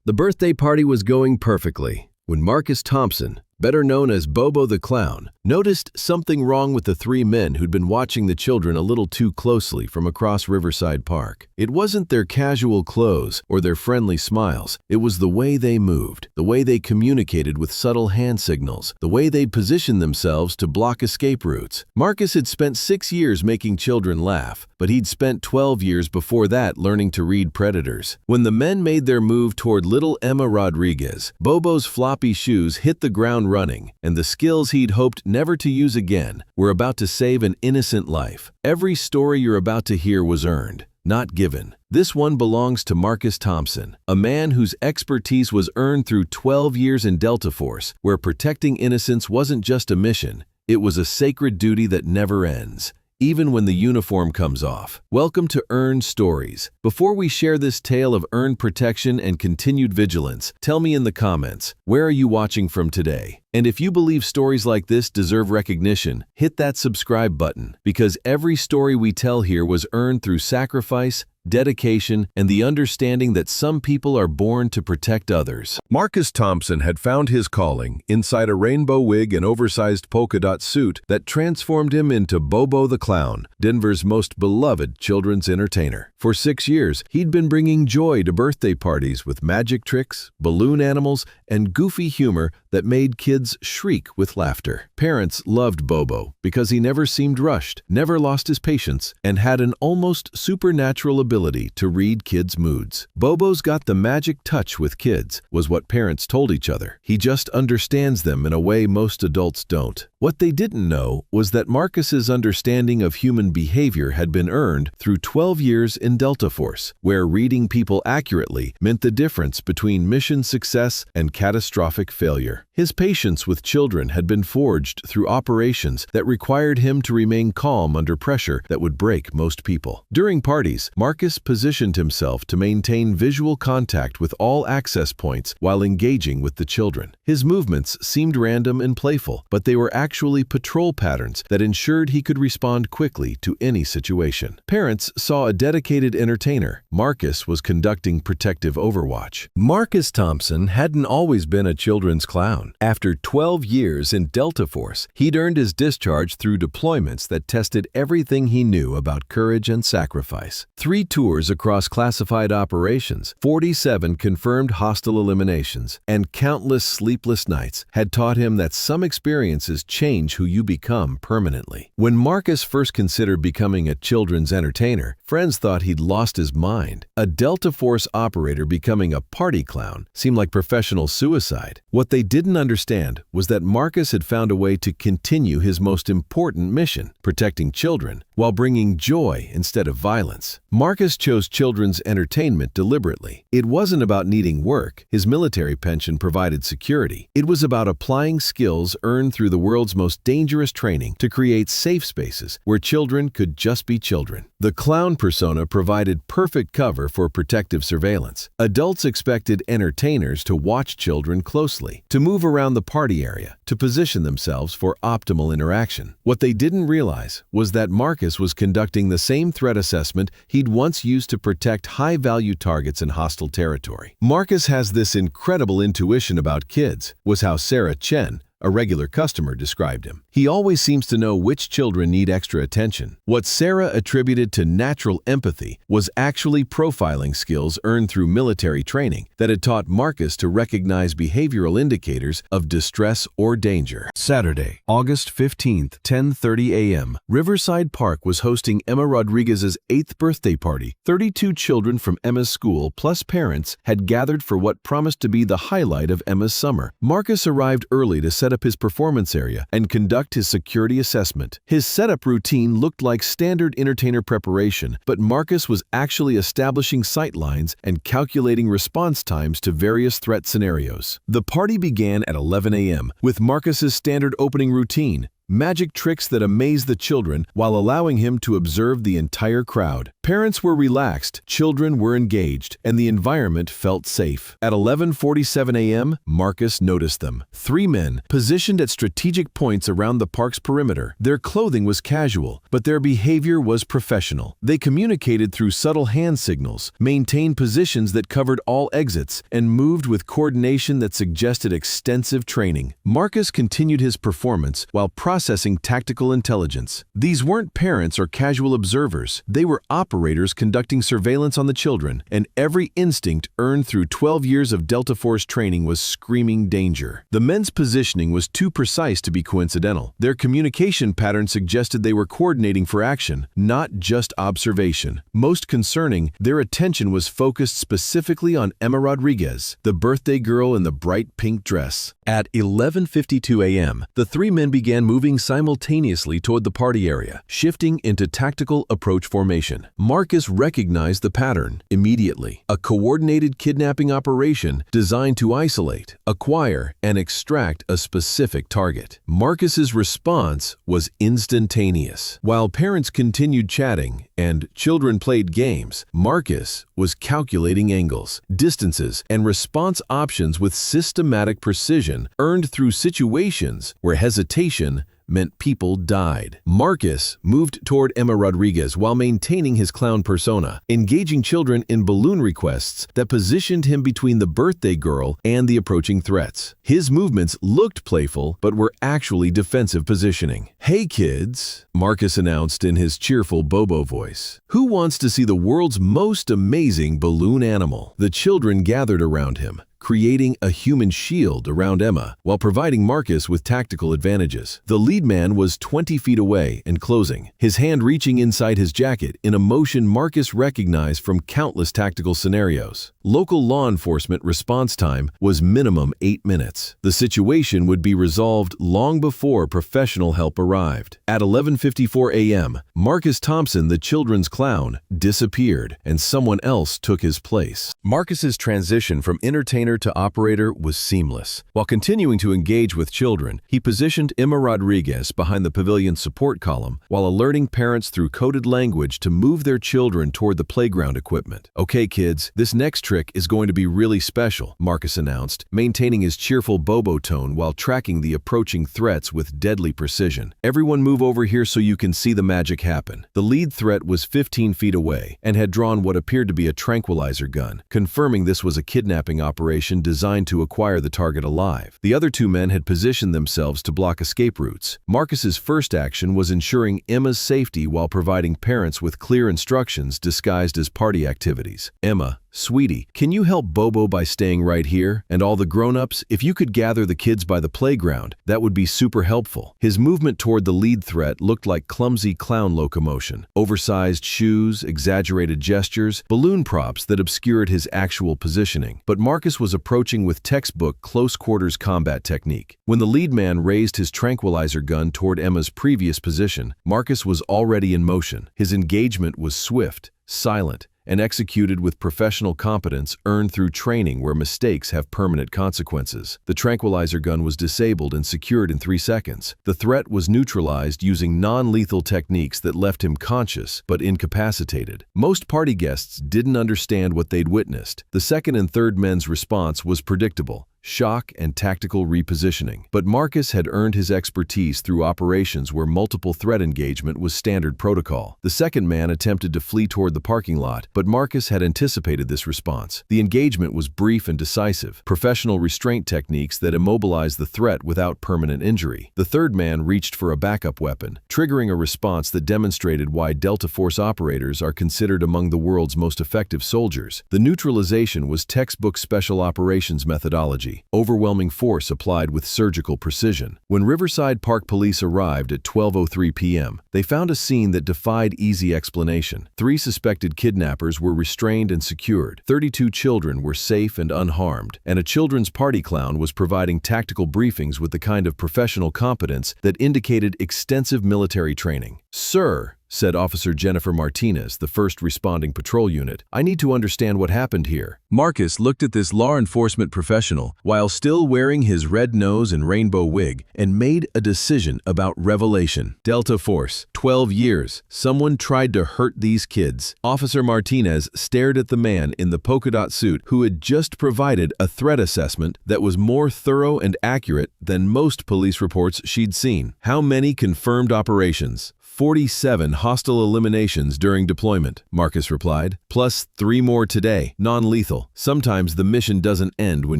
The birthday party was going perfectly when Marcus Thompson, better known as Bobo the Clown, noticed something wrong with the three men who'd been watching the children a little too closely from across Riverside Park. It wasn't their casual clothes or their friendly smiles. It was the way they moved, the way they communicated with subtle hand signals, the way they'd positioned themselves to block escape routes. Marcus had spent 6 years making children laugh, but he'd spent 12 years before that learning to read predators. When the men made their move toward little Emma Rodriguez, Bobo's floppy shoes hit the ground running, and the skills he'd hoped never to use again were about to save an innocent life. Every story you're about to hear was earned, not given. This one belongs to Marcus Thompson, a man whose expertise was earned through 12 years in Delta Force, where protecting innocence wasn't just a mission, it was a sacred duty that never ends, even when the uniform comes off. Welcome to Earned Stories. Before we share this tale of earned protection and continued vigilance, tell me in the comments, where are you watching from today? And if you believe stories like this deserve recognition, hit that subscribe button, because every story we tell here was earned through sacrifice, dedication, and the understanding that some people are born to protect others. Marcus Thompson had found his calling inside a rainbow wig and oversized polka dot suit that transformed him into Bobo the Clown, Denver's most beloved children's entertainer. For 6 years, he'd been bringing joy to birthday parties with magic tricks, balloon animals, and goofy humor that made kids shriek with laughter. Parents loved Bobo because he never seemed rushed, never lost his patience, and had an almost supernatural ability to read kids' moods. Bobo's got the magic touch with kids, was what parents told each other. He just understands them in a way most adults don't. What they didn't know was that Marcus's understanding of human behavior had been earned through 12 years in Delta Force, where reading people accurately meant the difference between mission success and catastrophic failure. His patience with children had been forged through operations that required him to remain calm under pressure that would break most people. During parties, Marcus positioned himself to maintain visual contact with all access points while engaging with the children. His movements seemed random and playful, but they were actually patrol patterns that ensured he could respond quickly to any situation. Parents saw a dedicated entertainer. Marcus was conducting protective overwatch. Marcus Thompson hadn't always been a children's clown. After 12 years in Delta Force, he'd earned his discharge through deployments that tested everything he knew about courage and sacrifice. 3 tours across classified operations, 47 confirmed hostile eliminations, and countless sleepless nights had taught him that some experiences change who you become permanently. When Marcus first considered becoming a children's entertainer, friends thought he'd lost his mind. A Delta Force operator becoming a party clown seemed like professional suicide. What they didn't understand was that Marcus had found a way to continue his most important mission, protecting children, while bringing joy instead of violence. Marcus chose children's entertainment deliberately. It wasn't about needing work. His military pension provided security. It was about applying skills earned through the world's most dangerous training to create safe spaces where children could just be children. The clown persona provided perfect cover for protective surveillance. Adults expected entertainers to watch children closely, to move around the party area, to position themselves for optimal interaction. What they didn't realize was that Marcus was conducting the same threat assessment he'd once used to protect high-value targets in hostile territory. Marcus has this incredible intuition about kids, was how Sarah Chen, a regular customer, described him. He always seems to know which children need extra attention. What Sarah attributed to natural empathy was actually profiling skills earned through military training that had taught Marcus to recognize behavioral indicators of distress or danger. Saturday, August 15th, 10:30 a.m., Riverside Park was hosting Emma Rodriguez's 8th birthday party. 32 children from Emma's school plus parents had gathered for what promised to be the highlight of Emma's summer. Marcus arrived early to set up his performance area and conduct his security assessment. His setup routine looked like standard entertainer preparation, but Marcus was actually establishing sight lines and calculating response times to various threat scenarios. The party began at 11 a.m. with Marcus's standard opening routine, magic tricks that amaze the children while allowing him to observe the entire crowd. Parents were relaxed, children were engaged, and the environment felt safe. At 11:47 a.m., Marcus noticed them. 3 men, positioned at strategic points around the park's perimeter. Their clothing was casual, but their behavior was professional. They communicated through subtle hand signals, maintained positions that covered all exits, and moved with coordination that suggested extensive training. Marcus continued his performance while processing tactical intelligence. These weren't parents or casual observers. They were operators conducting surveillance on the children, and every instinct earned through 12 years of Delta Force training was screaming danger. The men's positioning was too precise to be coincidental. Their communication pattern suggested they were coordinating for action, not just observation. Most concerning, their attention was focused specifically on Emma Rodriguez, the birthday girl in the bright pink dress. At 11:52 a.m., the 3 men began moving simultaneously toward the party area, shifting into tactical approach formation. Marcus recognized the pattern immediately. A coordinated kidnapping operation designed to isolate, acquire, and extract a specific target. Marcus's response was instantaneous. While parents continued chatting and children played games, Marcus was calculating angles, distances, and response options with systematic precision earned through situations where hesitation meant people died. Marcus moved toward Emma Rodriguez while maintaining his clown persona, engaging children in balloon requests that positioned him between the birthday girl and the approaching threats. His movements looked playful, but were actually defensive positioning. "Hey kids," Marcus announced in his cheerful Bobo voice. "Who wants to see the world's most amazing balloon animal?" The children gathered around him, creating a human shield around Emma while providing Marcus with tactical advantages. The lead man was 20 feet away and closing, his hand reaching inside his jacket in a motion Marcus recognized from countless tactical scenarios. Local law enforcement response time was minimum 8 minutes. The situation would be resolved long before professional help arrived. At 11:54 a.m., Marcus Thompson, the children's clown, disappeared, and someone else took his place. Marcus's transition from entertainer to operator was seamless. While continuing to engage with children, he positioned Emma Rodriguez behind the pavilion's support column while alerting parents through coded language to move their children toward the playground equipment. "Okay, kids, this next trick is going to be really special," Marcus announced, maintaining his cheerful Bobo tone while tracking the approaching threats with deadly precision. "Everyone move over here so you can see the magic happen." The lead threat was 15 feet away and had drawn what appeared to be a tranquilizer gun, confirming this was a kidnapping operation designed to acquire the target alive. The other 2 men had positioned themselves to block escape routes. Marcus's first action was ensuring Emma's safety while providing parents with clear instructions disguised as party activities. "Emma, sweetie, can you help Bobo by staying right here? And all the grown-ups, if you could gather the kids by the playground, that would be super helpful." His movement toward the lead threat looked like clumsy clown locomotion. Oversized shoes, exaggerated gestures, balloon props that obscured his actual positioning. But Marcus was approaching with textbook close-quarters combat technique. When the lead man raised his tranquilizer gun toward Emma's previous position, Marcus was already in motion. His engagement was swift, silent, and executed with professional competence earned through training where mistakes have permanent consequences. The tranquilizer gun was disabled and secured in 3 seconds. The threat was neutralized using non-lethal techniques that left him conscious but incapacitated. Most party guests didn't understand what they'd witnessed. The second and third men's response was predictable: shock and tactical repositioning. But Marcus had earned his expertise through operations where multiple threat engagement was standard protocol. The second man attempted to flee toward the parking lot, but Marcus had anticipated this response. The engagement was brief and decisive, professional restraint techniques that immobilized the threat without permanent injury. The third man reached for a backup weapon, triggering a response that demonstrated why Delta Force operators are considered among the world's most effective soldiers. The neutralization was textbook special operations methodology. Overwhelming force applied with surgical precision. When Riverside Park police arrived at 12:03 p.m., they found a scene that defied easy explanation. 3 suspected kidnappers were restrained and secured. 32 children were safe and unharmed, and a children's party clown was providing tactical briefings with the kind of professional competence that indicated extensive military training. "Sir," said Officer Jennifer Martinez, the first responding patrol unit. "I need to understand what happened here." Marcus looked at this law enforcement professional while still wearing his red nose and rainbow wig and made a decision about revelation. Delta Force, 12 years. Someone tried to hurt these kids. Officer Martinez stared at the man in the polka dot suit who had just provided a threat assessment that was more thorough and accurate than most police reports she'd seen. How many confirmed operations? 47 hostile eliminations during deployment, Marcus replied, plus 3 more today, non-lethal. Sometimes the mission doesn't end when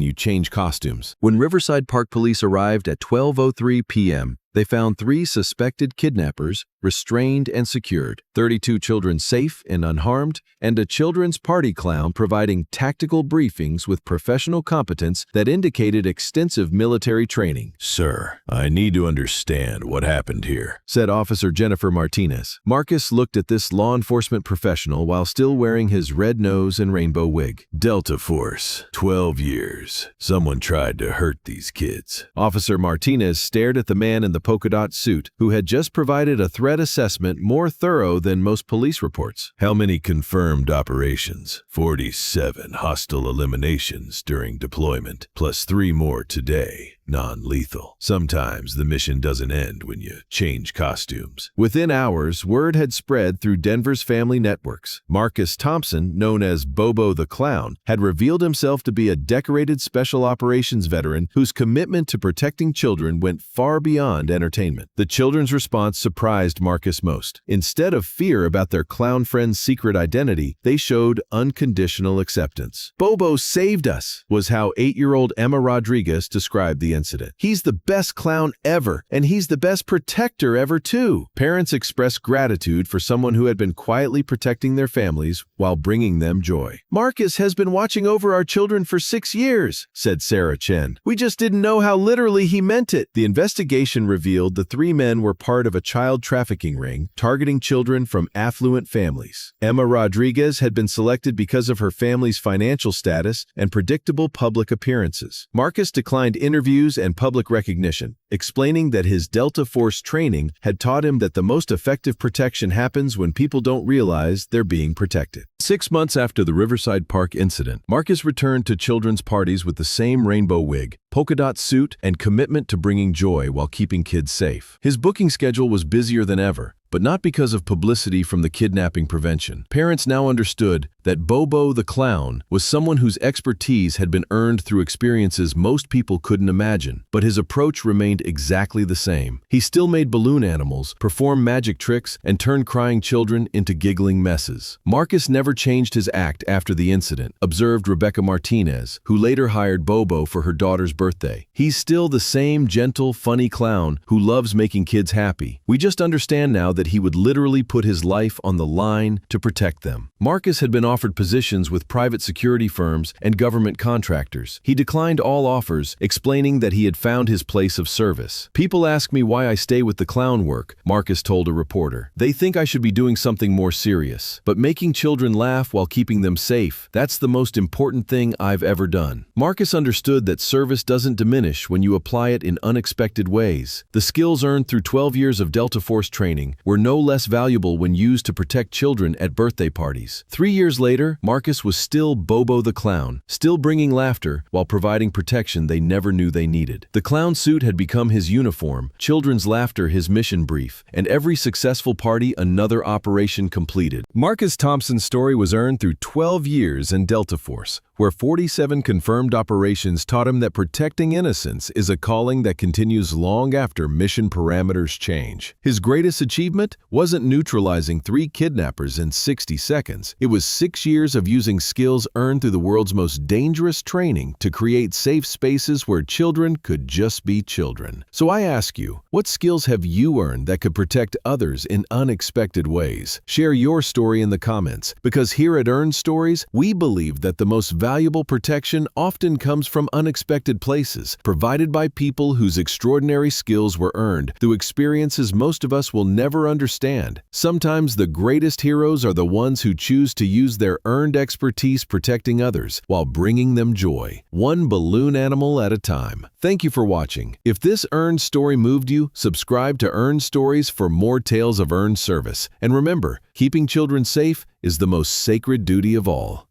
you change costumes. When Riverside Park police arrived at 12:03 p.m., they found 3 suspected kidnappers restrained and secured, 32 children safe and unharmed, and a children's party clown providing tactical briefings with professional competence that indicated extensive military training. "Sir, I need to understand what happened here," said Officer Jennifer Martinez. Marcus looked at this law enforcement professional while still wearing his red nose and rainbow wig. "Delta Force, 12 years. Someone tried to hurt these kids." Officer Martinez stared at the man in the polka dot suit who had just provided a threat assessment more thorough than most police reports. "How many confirmed operations?" 47 hostile eliminations during deployment, plus 3 more today, non-lethal. Sometimes the mission doesn't end when you change costumes. Within hours, word had spread through Denver's family networks. Marcus Thompson, known as Bobo the Clown, had revealed himself to be a decorated special operations veteran whose commitment to protecting children went far beyond entertainment. The children's response surprised Marcus most. Instead of fear about their clown friend's secret identity, they showed unconditional acceptance. "Bobo saved us," was how 8-year-old Emma Rodriguez described the incident. "He's the best clown ever, and he's the best protector ever too." Parents expressed gratitude for someone who had been quietly protecting their families while bringing them joy. "Marcus has been watching over our children for 6 years, said Sarah Chen. "We just didn't know how literally he meant it." The investigation revealed the 3 men were part of a child trafficking ring targeting children from affluent families. Emma Rodriguez had been selected because of her family's financial status and predictable public appearances. Marcus declined interviews and public recognition, explaining that his Delta Force training had taught him that the most effective protection happens when people don't realize they're being protected. 6 months after the Riverside Park incident, Marcus returned to children's parties with the same rainbow wig, polka dot suit, and commitment to bringing joy while keeping kids safe. His booking schedule was busier than ever, but not because of publicity from the kidnapping prevention. Parents now understood that Bobo the Clown was someone whose expertise had been earned through experiences most people couldn't imagine, but his approach remained exactly the same. He still made balloon animals, performed magic tricks, and turned crying children into giggling messes. Marcus never changed his act after the incident, observed Rebecca Martinez, who later hired Bobo for her daughter's birthday. "He's still the same gentle, funny clown who loves making kids happy. We just understand now that he would literally put his life on the line to protect them." Marcus had been offered positions with private security firms and government contractors. He declined all offers, explaining that he had found his place of service. "People ask me why I stay with the clown work," Marcus told a reporter. "They think I should be doing something more serious. But making children laugh while keeping them safe, that's the most important thing I've ever done." Marcus understood that service doesn't diminish when you apply it in unexpected ways. The skills earned through 12 years of Delta Force training were no less valuable when used to protect children at birthday parties. 3 years later, Marcus was still Bobo the Clown, still bringing laughter while providing protection they never knew they needed. The clown suit had become his uniform, children's laughter his mission brief, and every successful party another operation completed. Marcus Thompson's story was earned through 12 years in Delta Force, where 47 confirmed operations taught him that protecting innocence is a calling that continues long after mission parameters change. His greatest achievement wasn't neutralizing 3 kidnappers in 60 seconds. It was 6 years of using skills earned through the world's most dangerous training to create safe spaces where children could just be children. So I ask you, what skills have you earned that could protect others in unexpected ways? Share your story in the comments, because here at Earn Stories, we believe that the most valuable valuable protection often comes from unexpected places, provided by people whose extraordinary skills were earned through experiences most of us will never understand. Sometimes the greatest heroes are the ones who choose to use their earned expertise protecting others while bringing them joy, one balloon animal at a time. Thank you for watching. If this earned story moved you, subscribe to Earned Stories for more tales of earned service. And remember, keeping children safe is the most sacred duty of all.